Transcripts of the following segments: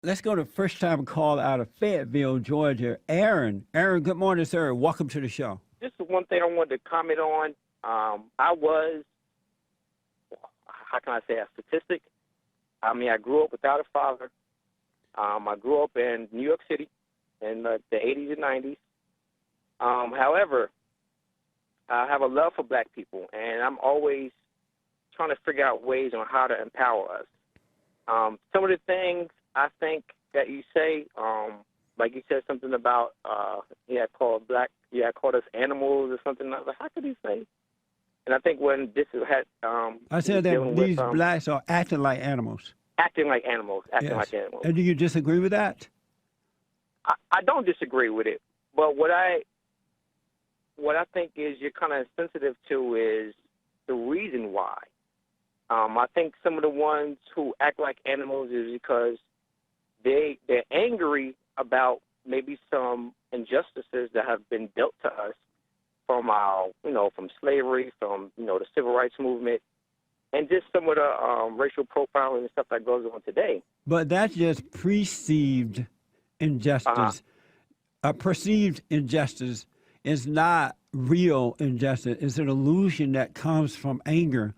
Let's go to first time call out of Fayetteville, Georgia. Aaron. Aaron, good morning, sir. Welcome to the show. This is one thing I wanted to comment on. I was, how can I say, a statistic. I mean, I grew up without a father. I grew up in New York City in the 80s and 90s. However, I have a love for black people, and I'm always trying to figure out ways on how to empower us. Some of the things I think that you say, like you said something about you had called us animals or something. I was like, how could you say? And I think when this had I he was said that dealing with these blacks are acting like animals. acting like animals, acting Yes. like animals. And do you disagree with that? I don't disagree with it, but what I think is you're kind of sensitive to is the reason why. I think some of the ones who act like animals is because they're angry about maybe some injustices that have been dealt to us from from slavery, from the civil rights movement, and just some of the racial profiling and stuff that goes on today. But that's just perceived Uh-huh. injustice. A perceived injustice is not real injustice. It's an illusion that comes from anger.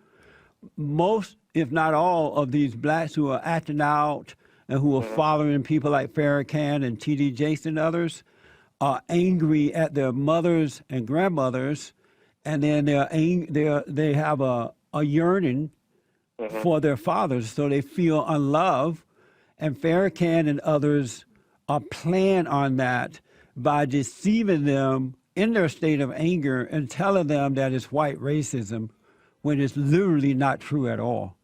Most, if not all, of these blacks who are acting out and who are Hmm. following people like Farrakhan and T.D. Jakes and others are angry at their mothers and grandmothers, and then they have a yearning Hmm. for their fathers, so they feel unloved. And Farrakhan and others are playing on that by deceiving them in their state of anger and telling them that it's white racism when it's literally not true at all.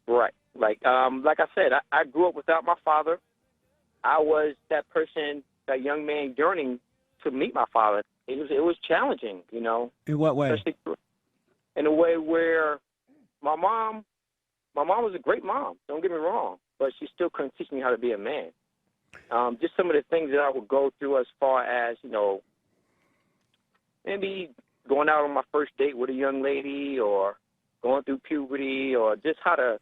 Right. Like I said, I grew up without my father. I was that person, that young man yearning to meet my father. It was challenging, In what way? especially in a way where my mom my mom was a great mom. Don't get me wrong, but she still couldn't teach me how to be a man. Just some of the things that I would go through as far as maybe going out on my first date with a young lady, or going through puberty, or just how to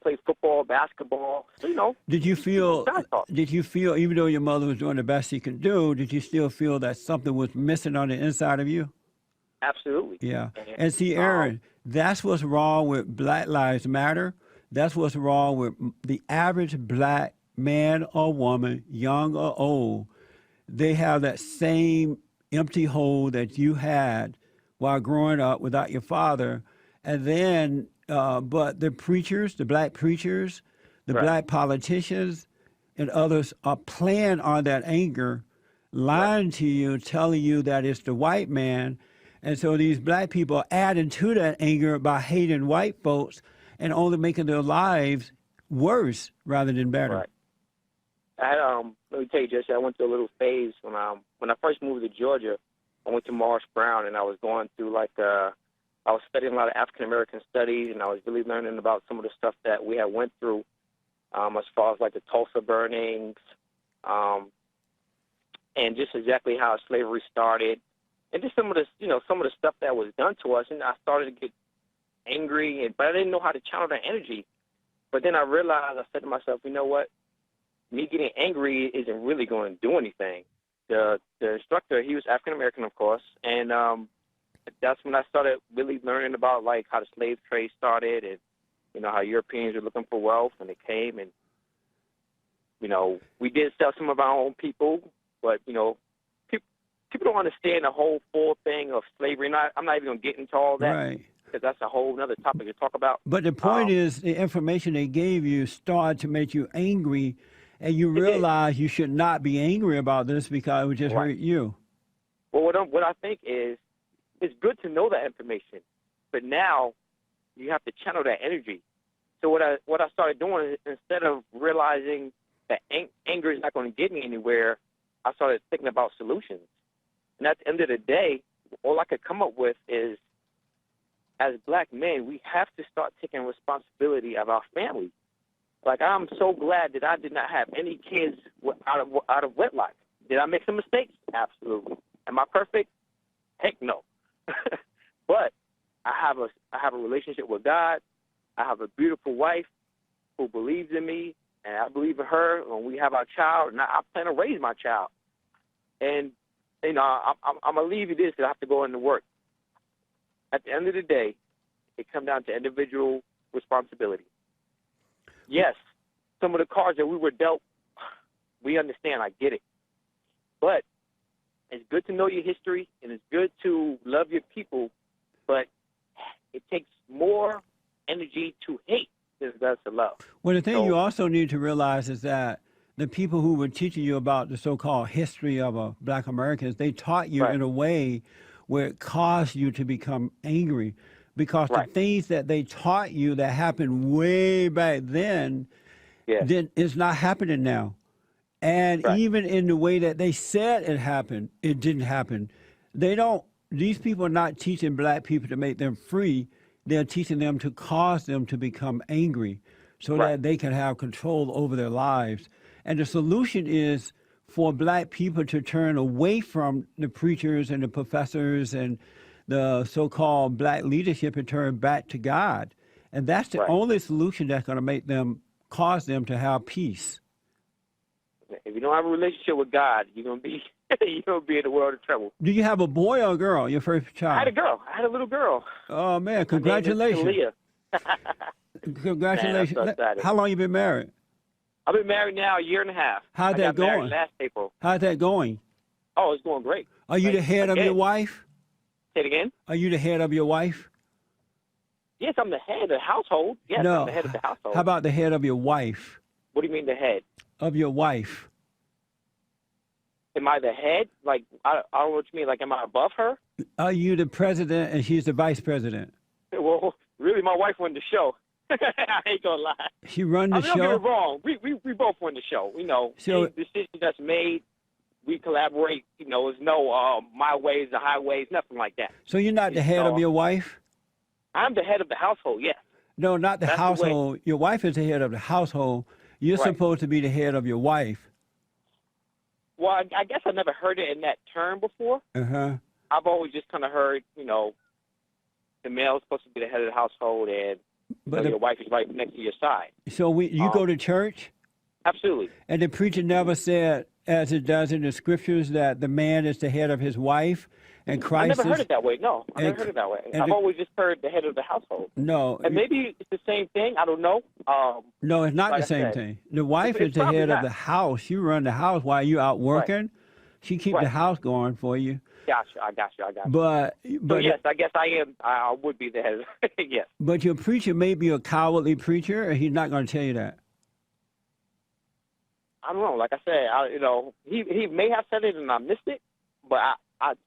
play football, basketball. So, Did you people feel? shy talk. Did you feel, even though your mother was doing the best she could do, did you still feel that something was missing on the inside of you? Absolutely. Yeah. And And see, um, Aaron, that's what's wrong with Black Lives Matter. That's what's wrong with the average black man or woman, young or old. They have that same empty hole that you had while growing up without your father. And then, but the preachers, the black preachers, the right, black politicians, and others are playing on that anger, right. lying to you, telling you that it's the white man. And so these black people are adding to that anger by hating white folks and only making their lives worse rather than better. Right. Let me tell you, Jesse, I went through a little phase when I first moved to Georgia. I went to Morris Brown, and I was going through I was studying a lot of African American studies, and I was really learning about some of the stuff that we had went through, as far as like the Tulsa burnings, um, and just exactly how slavery started, and just some of the stuff that was done to us. And I started to get angry, but I didn't know how to channel that energy. But then I realized, I said to myself, you know what? Me getting angry isn't really going to do anything. The instructor, he was African American, of course, and that's when I started really learning about like how the slave trade started, and how Europeans were looking for wealth, and they came, and we did sell some of our own people, but people people don't understand the whole full thing of slavery. I'm not even going to get into all that Right. because that's a whole other topic to talk about. But the point Um, is, the information they gave you started to make you angry, and you it did, realize you should not be angry about this because it would just right? hurt you. Well, what I think is it's good to know that information, but now you have to channel that energy. So what I started doing is, instead of realizing that anger is not going to get me anywhere, I started thinking about solutions. And at the end of the day, all I could come up with is, as black men, we have to start taking responsibility of our family. Like, I'm so glad that I did not have any kids out of wedlock. Did I make some mistakes? Absolutely. Am I perfect? Heck no. But I have a relationship with God. I have a beautiful wife, who believes in me, and I believe in her. When we have our child, and I plan to raise my child. And I'm gonna leave you this because I have to go into work. At the end of the day, it comes down to individual responsibility. Yes, some of the cards that we were dealt, we understand. I get it, but it's good to know your history, and it's good to love your people, but it takes more energy to hate than it does to love. Well, the thing So- you also need to realize is that the people who were teaching you about the so-called history of Black Americans, they taught you Right. in a way where it caused you to become angry, because Right. the things that they taught you that happened way back then, Yeah. then is not happening now. And Right. even in the way that they said it happened, it didn't happen. These people are not teaching Black people to make them free. They're teaching them to cause them to become angry so Right. that they can have control over their lives. And the solution is for Black people to turn away from the preachers and the professors and the so-called Black leadership and turn back to God. And that's the Right. only solution that's going to cause them to have peace. If you don't have a relationship with God, you're gonna be in a world of trouble. Do you have a boy or a girl, your first child? I had a girl. I had a little girl. Oh, man, Her name is congratulations. Talia. Congratulations. Man, I'm so excited. How long you been married? I've been married now a year and a half. How's I that got married going? last April. How's that going? Oh, it's going great. Are you Like, the head of again. your wife? Say it again. Are you the head of your wife? Yes, I'm the head of the household. Yes, No. I'm the head of the household. How about the head of your wife? What do you mean the head? Of your wife? Am I the head? Like, I don't know what you mean. Like, am I above her? Are you the president and she's the vice president? Well, really, my wife won the show. I ain't gonna lie. She run the I mean, don't get show? it wrong. We both won the show. You know, So- any decision that's made, we collaborate. You know, there's no my ways, the highways, nothing like that. So you're not the head of your wife? I'm the head of the household. Yes. No, not the That's the way- household. Your wife is the head of the household. You're Right. supposed to be the head of your wife. Well, I guess I never heard it in that term before. Uh-huh. I've always just kind of heard, you know, the male's supposed to be the head of the household, and But your wife is right next to your side. so you go to church? Absolutely. And the preacher never said, as it does in the scriptures, that the man is the head of his wife and I Christ never is... heard it that way. No, I and- never heard it that way. and I've the- always just heard the head of the household. No, And maybe it's the same thing. I don't know. no, it's not like the I same said, thing. The wife it's is the probably head of not. the house. You run the house while you out working. She keep the Right. house going for you. Gotcha. I got you. But So yes, I guess I am. I would be the head. Yes. but your preacher may be a cowardly preacher, and he's not going to tell you that. I don't know. Like I said, he may have said it and I missed it, but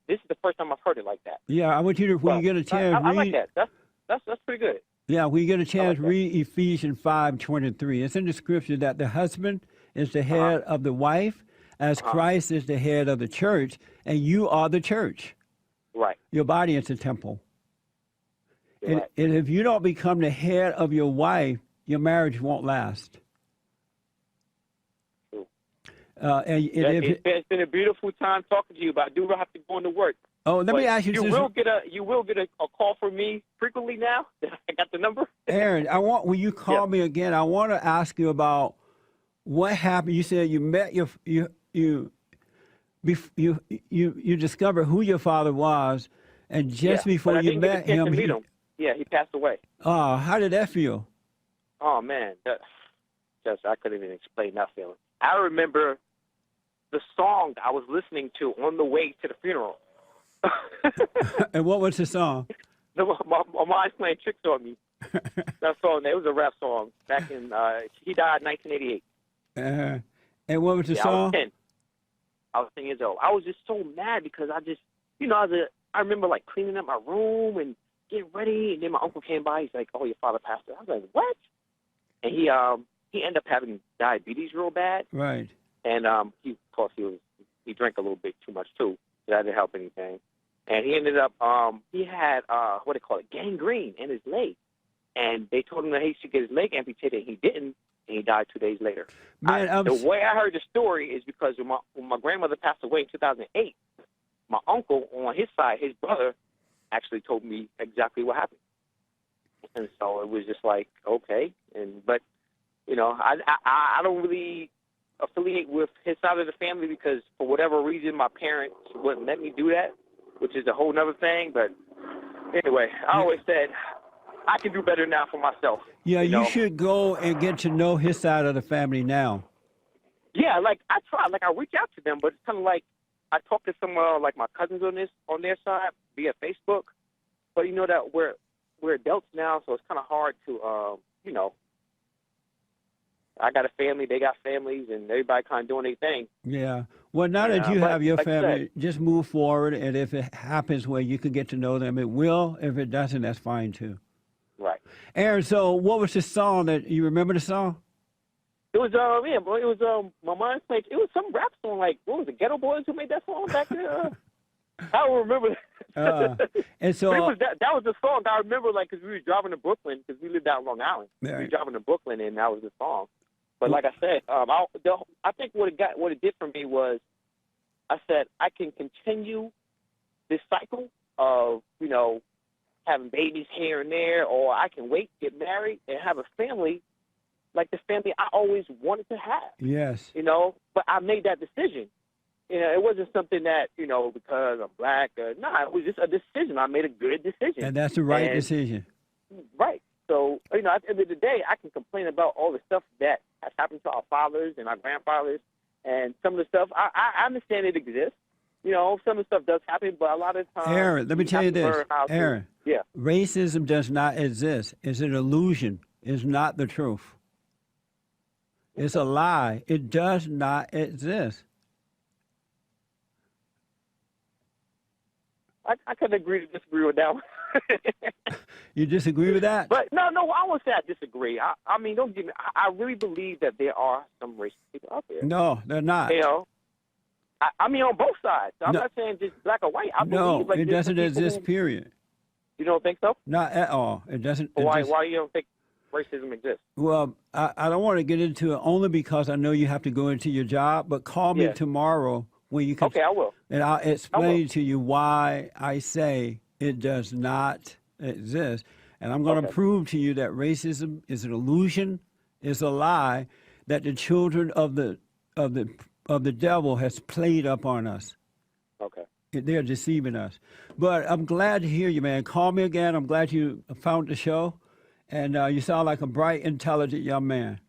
this is the first time I've heard it like that. Yeah, I want you to, when you get a chance, I like read. that. That's pretty good. Yeah, when you get a chance, like that. read Ephesians 5:23. It's in the scripture that the husband is the head of the wife, as Christ is the head of the church, and you are the church. Right. Your body is the temple. You're And, right. and if you don't become the head of your wife, your marriage won't last. True. It's It's been a beautiful time talking to you, but I do have to go into work. let me But ask you you this, will get a call from me frequently now. I got the number. Aaron. When you call me again, I want to ask you about what happened. You said you met you discovered who your father was, and just Yeah, before but I you didn't get met the chance him, to meet him. Yeah, he passed away. How did that feel? Oh man, I couldn't even explain that feeling. I remember the song I was listening to on the way to the funeral. And what was the song? My mind's playing tricks on me. That song, it was a rap song back in. He died in 1988. And what was the I was song? 10. I was 10 years old. I was just so mad because I remember like cleaning up my room and getting ready, and then my uncle came by. He's like, "Oh, your father passed away." I was like, "What?" And he ended up having diabetes real bad, Right. and of course he drank a little bit too much too. So that didn't help anything. And he ended up he had what they call it, gangrene in his leg, and they told him that he should get his leg amputated. He didn't, and he died 2 days later. Man, The way I heard the story is because when my grandmother passed away in 2008, my uncle on his side, his brother, actually told me exactly what happened. And so it was just like, okay. But You know, I don't really affiliate with his side of the family because for whatever reason my parents wouldn't let me do that, which is a whole nother thing. But anyway, I always said I can do better now for myself. Yeah, you you know? should go and get to know his side of the family now. Yeah, like I try, like I reach out to them, but it's kind of like I talk to some like my cousins on their side via Facebook. But you know that we're adults now, so it's kind of hard to you know. I got a family, they got families, and everybody kind of doing their thing. Yeah. Well, now that Yeah, you but have your like you family, just move forward, and if it happens where you can get to know them, it will. If it doesn't, that's fine too. Right. Aaron, so what was the song that you remember the song? It was yeah, boy, it was my mind's like it was some rap song like what was it, Ghetto Boys who made that song back there? I don't remember. And so But it was that was the song I remember, like, because we were driving to Brooklyn because we lived out in Long Island. We were driving to Brooklyn, and that was the song. But like I said, I think what it did for me was, I said I can continue this cycle of having babies here and there, or I can wait, get married, and have a family, like the family I always wanted to have. Yes. But I made that decision. It wasn't something that, because I'm black. It was just a decision. I made a good decision. And that's the right decision. Right. So, at the end of the day, I can complain about all the stuff that has happened to our fathers and our grandfathers. And some of the stuff, I understand it exists. Some of the stuff does happen, but a lot of times... Aaron, let me tell you this. Aaron, yeah. Racism does not exist. It's an illusion. It's not the truth. It's a lie. It does not exist. I could agree to disagree with that one. You disagree with that? But no, I won't say I disagree. I mean, don't get me. I really believe that there are some racist people out there. No, they're not. I mean, on both sides. I'm not saying just black or white. I believe, like, it doesn't exist, period. You don't think so? Not at all. It doesn't. Why you don't think racism exists? Well, I don't want to get into it only because I know you have to go into your job, but call me tomorrow when you can. Okay, I will. And I'll explain to you why I say it does not exist. And I'm going to prove to you that racism is an illusion, is a lie that the children of the devil has played up on us. Okay. They're deceiving us. But I'm glad to hear you, man. Call me again. I'm glad you found the show. And you sound like a bright, intelligent young man.